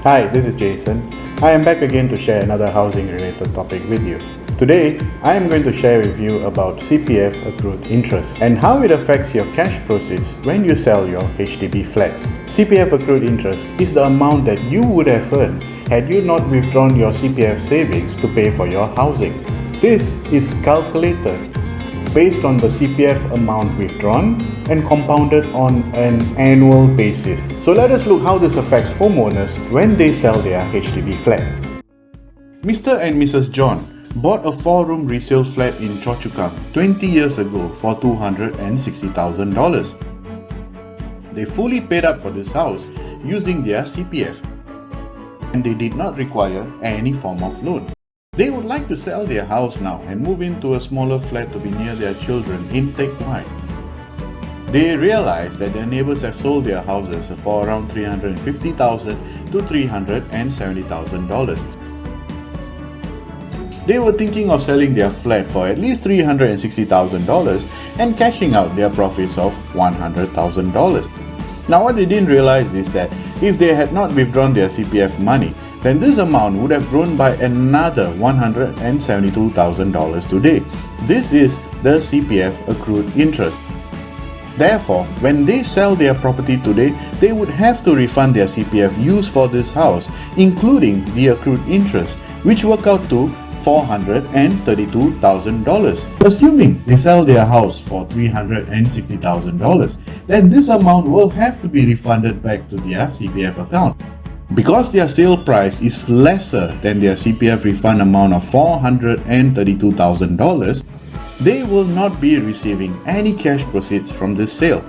Hi, this is Jason. I am back again to share another housing related topic with you. Today, I am going to share with you about CPF accrued interest and how it affects your cash proceeds when you sell your HDB flat. CPF accrued interest is the amount that you would have earned had you not withdrawn your CPF savings to pay for your housing. This is calculated based on the CPF amount withdrawn and compounded on an annual basis. So let us look how this affects homeowners when they sell their HDB flat. Mr. and Mrs. John bought a 4-room resale flat in Choa Chu Kang 20 years ago for $260,000. They fully paid up for this house using their CPF and they did not require any form of loan. They would like to sell their house now and move into a smaller flat to be near their children in Teck Whye. They realized that their neighbors have sold their houses for around $350,000 to $370,000. They were thinking of selling their flat for at least $360,000 and cashing out their profits of $100,000. Now what they didn't realize is that if they had not withdrawn their CPF money, then this amount would have grown by another $172,000 today. This is the CPF accrued interest. Therefore, when they sell their property today, they would have to refund their CPF used for this house, including the accrued interest, which work out to $432,000. Assuming they sell their house for $360,000, then this amount will have to be refunded back to their CPF account. Because their sale price is lesser than their CPF refund amount of $432,000, they will not be receiving any cash proceeds from this sale.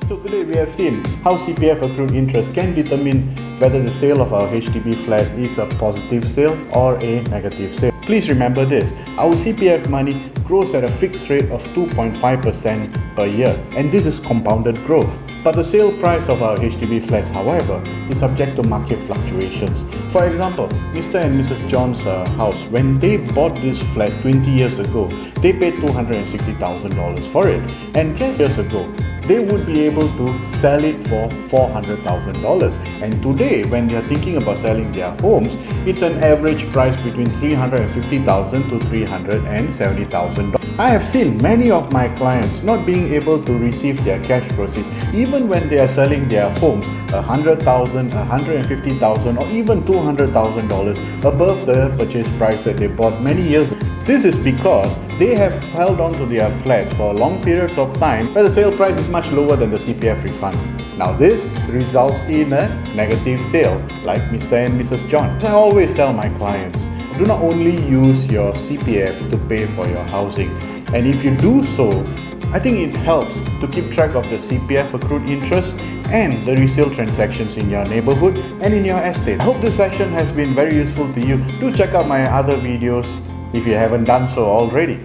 So today we have seen how CPF accrued interest can determine whether the sale of our HDB flat is a positive sale or a negative sale. Please remember this, our CPF money grows at a fixed rate of 2.5% per year, and this is compounded growth. But the sale price of our HDB flats, however, is subject to market fluctuations. For example, Mr. and Mrs. John's house, when they bought this flat 20 years ago, they paid $260,000 for it, and just years ago, they would be able to sell it for $400,000. And today, when they are thinking about selling their homes, it's an average price between $350,000 to $370,000. I have seen many of my clients not being able to receive their cash proceeds even when they are selling their homes $100,000, $150,000 or even $200,000 above the purchase price that they bought many years ago. This is because they have held on to their flats for long periods of time where the sale price is much lower than the CPF refund. Now this results in a negative sale, like Mr. and Mrs. John. I always tell my clients, do not only use your CPF to pay for your housing, and if you do so, I think it helps to keep track of the CPF accrued interest and the resale transactions in your neighborhood and in your estate. I hope this session has been very useful to you. Do check out my other videos if you haven't done so already.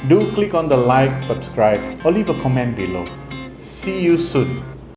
Do click on the like, subscribe or leave a comment below. See you soon.